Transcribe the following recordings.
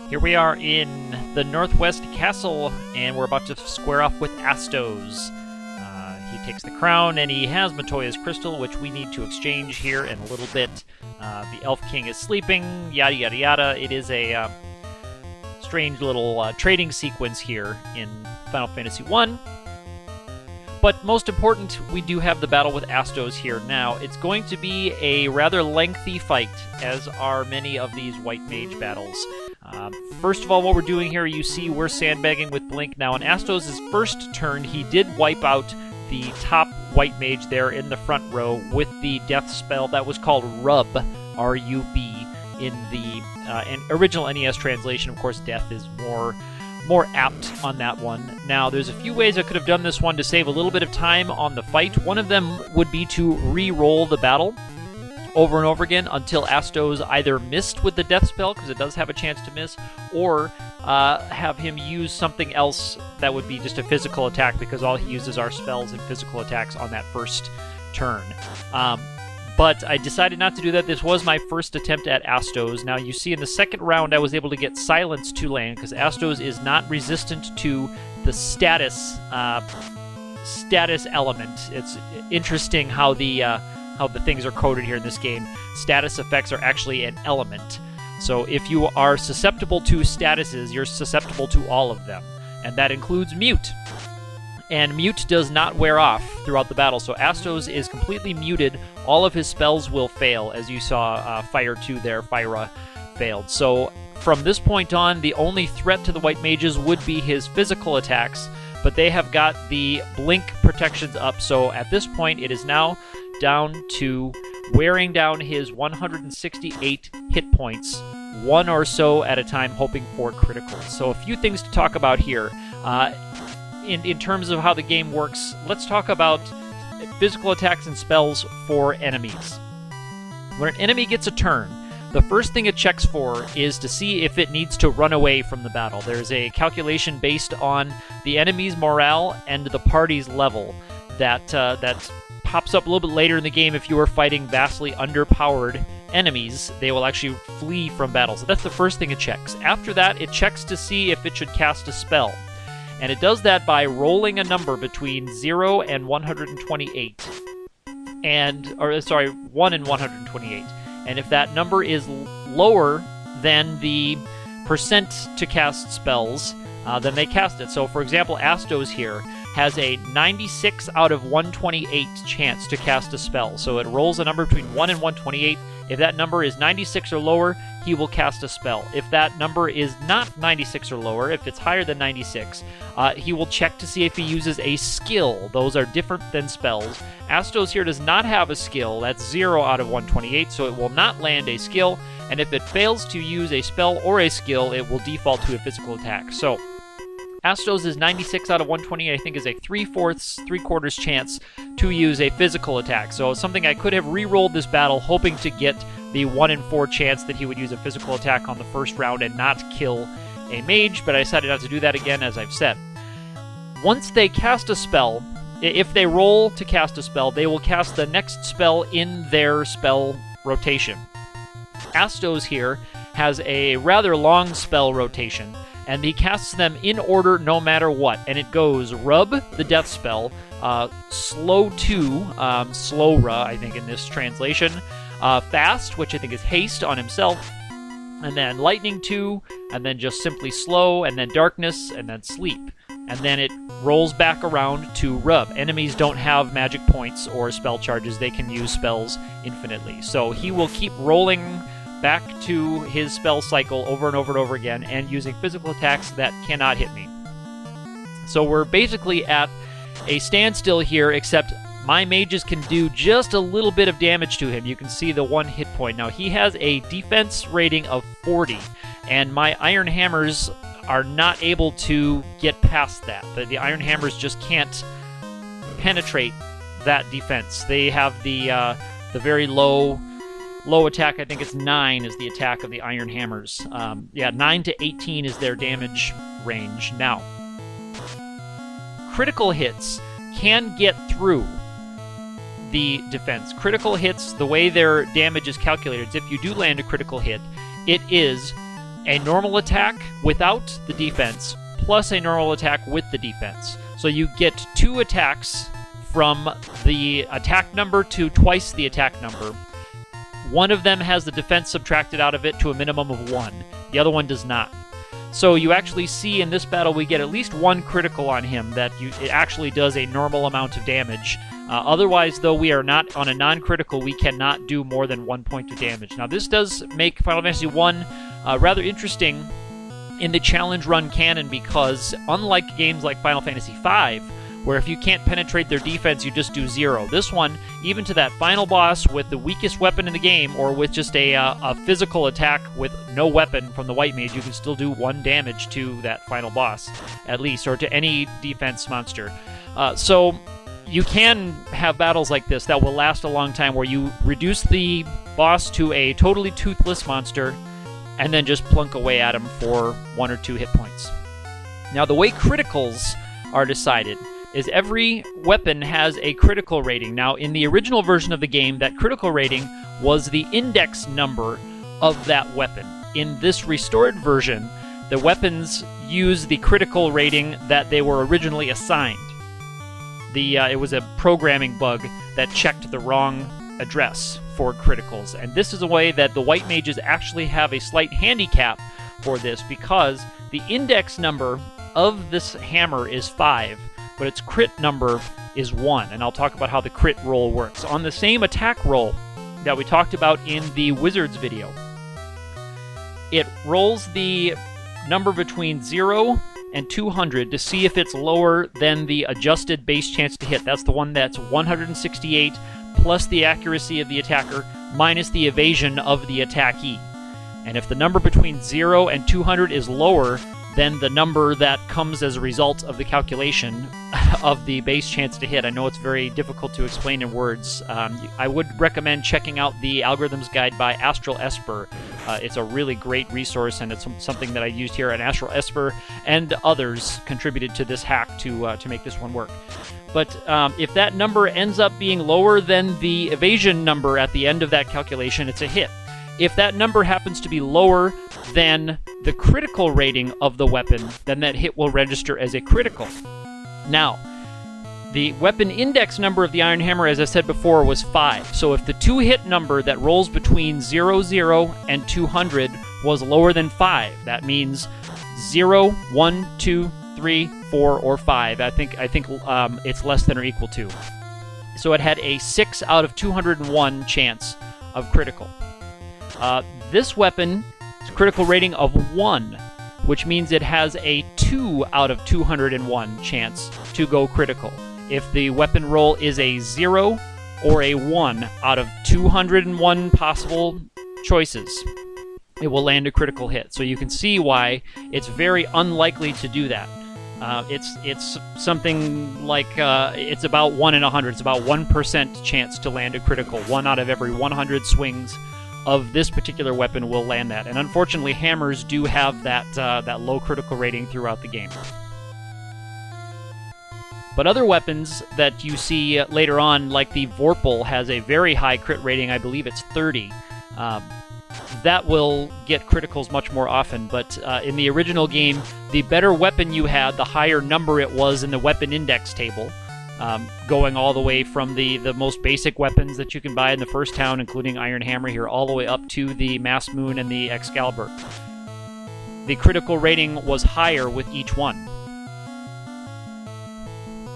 Here we are in the Northwest Castle, and we're about to square off with ASTOS. He takes the crown, and he has Matoya's crystal, which we need to exchange here in a little bit. The Elf King is sleeping, yada yada yada. It is a strange little trading sequence here in Final Fantasy I. But most important, we do have the battle with ASTOS here now. It's going to be a rather lengthy fight, as are many of these White Mage battles. First of all, what we're doing here, you see we're sandbagging with Blink. Now, in Astos' first turn, he did wipe out the top White Mage there in the front row with the death spell that was called Rub, R-U-B, in the original NES translation. Of course, death is more apt on that one. Now, there's a few ways I could have done this one to save a little bit of time on the fight. One of them would be to re-roll the battle over and over again until Astos either missed with the death spell, because it does have a chance to miss, or have him use something else that would be just a physical attack, because all he uses are spells and physical attacks on that first turn. But I decided not to do that. This was my first attempt at Astos. Now, you see in the second round I was able to get Silence to land, because Astos is not resistant to the status element. It's interesting how the things are coded here in this game. Status effects are actually an element. So if you are susceptible to statuses, you're susceptible to all of them. And that includes Mute. And Mute does not wear off throughout the battle. So Astos is completely muted. All of his spells will fail, as you saw Fire 2 there. Fyra failed. So from this point on, the only threat to the White Mages would be his physical attacks, but they have got the Blink protections up. So at this point, it is now down to wearing down his 168 hit points, one or so at a time, hoping for criticals. So a few things to talk about here. In terms of how the game works, let's talk about physical attacks and spells for enemies. When an enemy gets a turn, the first thing it checks for is to see if it needs to run away from the battle. There's a calculation based on the enemy's morale and the party's level that pops up a little bit later in the game. If you are fighting vastly underpowered enemies, they will actually flee from battle. So that's the first thing it checks. After that, it checks to see if it should cast a spell. And it does that by rolling a number between 0 and 128. 1 and 128. And if that number is lower than the percent to cast spells, then they cast it. So, for example, Astos here has a 96 out of 128 chance to cast a spell. So it rolls a number between 1 and 128. If that number is 96 or lower, he will cast a spell. If that number is not 96 or lower, if it's higher than 96, he will check to see if he uses a skill. Those are different than spells. Astos here does not have a skill. That's 0 out of 128, so it will not land a skill. And if it fails to use a spell or a skill, it will default to a physical attack. So Astos is 96 out of 120, I think is a 3/4 chance to use a physical attack. So something I could have re-rolled this battle, hoping to get the 1 in 4 chance that he would use a physical attack on the first round and not kill a mage, but I decided not to do that again, as I've said. Once they cast a spell, if they roll to cast a spell, they will cast the next spell in their spell rotation. Astos here has a rather long spell rotation, and he casts them in order no matter what. And it goes Rub, the death spell, Slow 2, Slowra, I think in this translation, Fast, which I think is Haste on himself, and then Lightning 2, and then just simply Slow, and then Darkness, and then Sleep. And then it rolls back around to Rub. Enemies don't have magic points or spell charges. They can use spells infinitely. So he will keep rolling back to his spell cycle over and over and over again, and using physical attacks that cannot hit me. So we're basically at a standstill here, except my mages can do just a little bit of damage to him. You can see the 1 hit point. Now, he has a defense rating of 40, and my Iron Hammers are not able to get past that. The Iron Hammers just can't penetrate that defense. They have the very low attack. I think it's 9 is the attack of the Iron Hammers. 9 to 18 is their damage range. Now, critical hits can get through the defense. Critical hits, the way their damage is calculated, is if you do land a critical hit, it is a normal attack without the defense, plus a normal attack with the defense. So you get 2 attacks from the attack number to twice the attack number. One of them has the defense subtracted out of it to a minimum of 1. The other one does not. So you actually see in this battle we get at least 1 critical on him that it actually does a normal amount of damage. Otherwise, though we are not on a non-critical, we cannot do more than 1 point of damage. Now this does make Final Fantasy I rather interesting in the challenge run canon, because unlike games like Final Fantasy V, where if you can't penetrate their defense, you just do 0. This one, even to that final boss with the weakest weapon in the game, or with just a physical attack with no weapon from the White Mage, you can still do 1 damage to that final boss, at least, or to any defense monster. So you can have battles like this that will last a long time, where you reduce the boss to a totally toothless monster, and then just plunk away at him for 1 or 2 hit points. Now, the way criticals are decided is every weapon has a critical rating. Now, in the original version of the game, that critical rating was the index number of that weapon. In this restored version, the weapons use the critical rating that they were originally assigned. It was a programming bug that checked the wrong address for criticals, and this is a way that the White Mages actually have a slight handicap for this, because the index number of this hammer is 5, but its crit number is 1, and I'll talk about how the crit roll works. On the same attack roll that we talked about in the Wizards video, it rolls the number between 0 and 200 to see if it's lower than the adjusted base chance to hit. That's the one that's 168 plus the accuracy of the attacker minus the evasion of the attackee. And if the number between 0 and 200 is lower than the number that comes as a result of the calculation of the base chance to hit. I know it's very difficult to explain in words. I would recommend checking out the Algorithms Guide by Astral Esper. It's a really great resource, and it's something that I used here at Astral Esper, and others contributed to this hack to make this one work. But if that number ends up being lower than the evasion number at the end of that calculation, it's a hit. If that number happens to be lower than the critical rating of the weapon, then that hit will register as a critical. Now, the weapon index number of the Iron Hammer, as I said before, was 5. So if the 2-hit number that rolls between 0, 0 and 200 was lower than 5, that means 0, 1, 2, 3, 4, or 5. I think it's less than or equal to. So it had a 6 out of 201 chance of critical. This weapon is a critical rating of 1, which means it has a 2 out of 201 chance to go critical. If the weapon roll is a 0 or a 1 out of 201 possible choices, it will land a critical hit. So you can see why it's very unlikely to do that. It's something like it's about 1 in 100. It's about 1% chance to land a critical. 1 out of every 100 swings of this particular weapon will land that. And unfortunately, hammers do have that low critical rating throughout the game. But other weapons that you see later on, like the Vorpal, has a very high crit rating. I believe it's 30. That will get criticals much more often, but in the original game, the better weapon you had, the higher number it was in the weapon index table, going all the way from the most basic weapons that you can buy in the first town, including Iron Hammer here, all the way up to the Mass Moon and the Excalibur. The critical rating was higher with each one.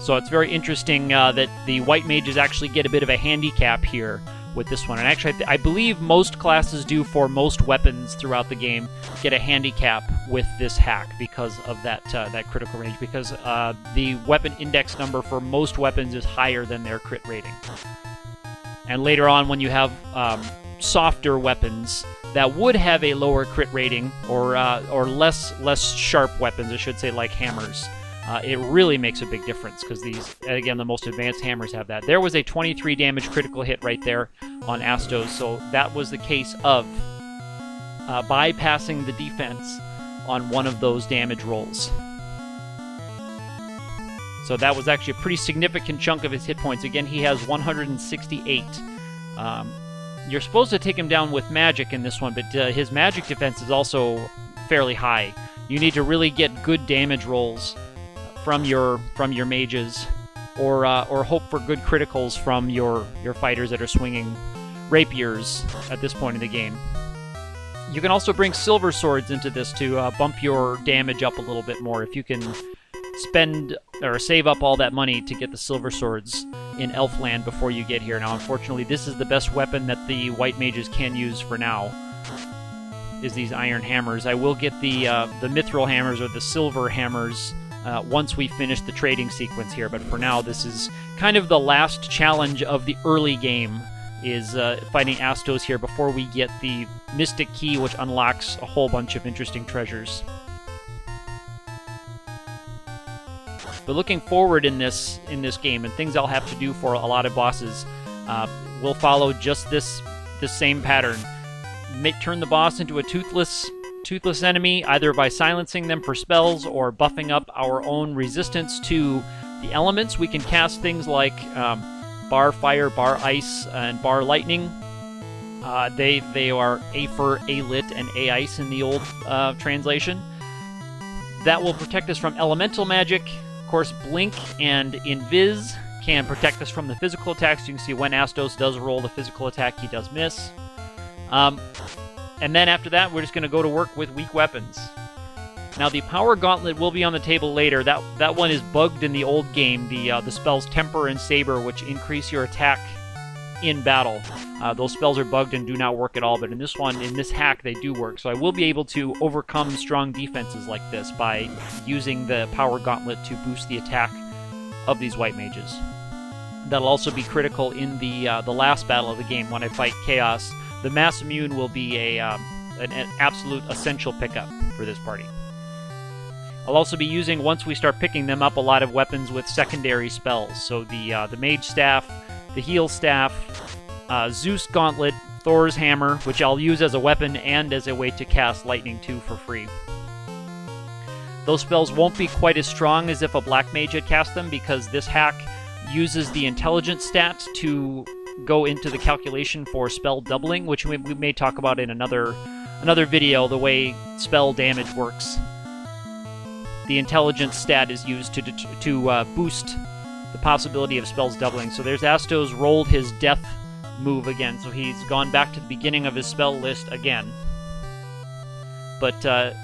So it's very interesting that the White Mages actually get a bit of a handicap here with this one. And actually, I believe most classes do for most weapons throughout the game get a handicap with this hack because of that critical range, because the weapon index number for most weapons is higher than their crit rating. And later on, when you have softer weapons that would have a lower crit rating, or less sharp weapons, I should say, like hammers, it really makes a big difference, because these, again, the most advanced hammers have that. There was a 23 damage critical hit right there on Astos, so that was the case of bypassing the defense on one of those damage rolls. So that was actually a pretty significant chunk of his hit points. Again, he has 168. You're supposed to take him down with magic in this one, but his magic defense is also fairly high. You need to really get good damage rolls from your mages, or hope for good criticals from your fighters that are swinging rapiers at this point in the game. You can also bring silver swords into this to bump your damage up a little bit more if you can spend or save up all that money to get the silver swords in Elfland before you get here. Now, unfortunately, this is the best weapon that the white mages can use for now, is these iron hammers. I will get the mithril hammers or the silver hammers once we finish the trading sequence here, but for now, this is kind of the last challenge of the early game, is fighting Astos here before we get the Mystic Key, which unlocks a whole bunch of interesting treasures. But looking forward in this game, and things I'll have to do for a lot of bosses, we'll follow just this same pattern. Turn the boss into a toothless enemy, either by silencing them for spells or buffing up our own resistance to the elements. We can cast things like bar fire, bar ice, and bar lightning. They are Aether, A-lit, and A-ice in the old translation. That will protect us from elemental magic. Of course, Blink and Invis can protect us from the physical attacks. You can see when Astos does roll the physical attack, he does miss. And then after that, we're just going to go to work with weak weapons. Now, the Power Gauntlet will be on the table later. That one is bugged in the old game. The spells Temper and Saber, which increase your attack in battle. Those spells are bugged and do not work at all, but in this hack, they do work. So I will be able to overcome strong defenses like this by using the Power Gauntlet to boost the attack of these white mages. That'll also be critical in the last battle of the game when I fight Chaos. The Mass Immune will be an absolute essential pickup for this party. I'll also be using, once we start picking them up, a lot of weapons with secondary spells. So the Mage Staff, the Heal Staff, Zeus Gauntlet, Thor's Hammer, which I'll use as a weapon and as a way to cast Lightning too for free. Those spells won't be quite as strong as if a Black Mage had cast them, because this hack uses the Intelligence stat to go into the calculation for spell doubling, which we may talk about in another video, the way spell damage works. The Intelligence stat is used to boost the possibility of spells doubling. So there's Astos rolled his death move again, so he's gone back to the beginning of his spell list again. But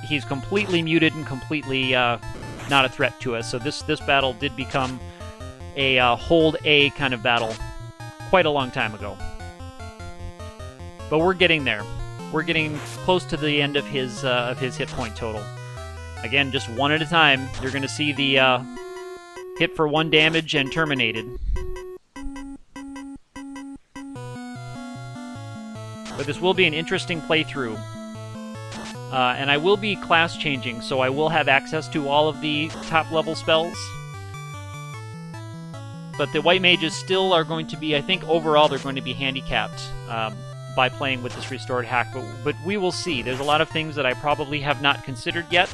he's completely muted and completely not a threat to us. So this battle did become a hold A kind of battle quite a long time ago. But we're getting there. We're getting close to the end of his hit point total. Again, just one at a time. You're going to see the hit for 1 damage and terminated. But this will be an interesting playthrough. And I will be class changing, so I will have access to all of the top level spells. But the white mages still are going to be, I think overall they're going to be handicapped by playing with this restored hack. But we will see. There's a lot of things that I probably have not considered yet,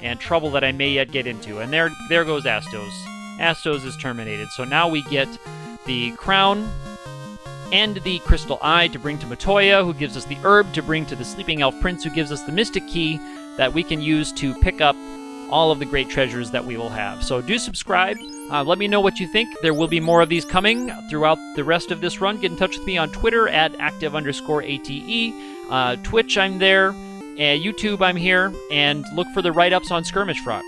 and trouble that I may yet get into. And there goes Astos. Astos is terminated. So now we get the crown and the crystal eye to bring to Matoya, who gives us the herb to bring to the sleeping elf prince, who gives us the mystic key that we can use to pick up all of the great treasures that we will have. So do subscribe. Let me know what you think. There will be more of these coming throughout the rest of this run. Get in touch with me on Twitter at active_ATE. Twitch, I'm there. YouTube, I'm here. And look for the write-ups on Skirmish Frogs.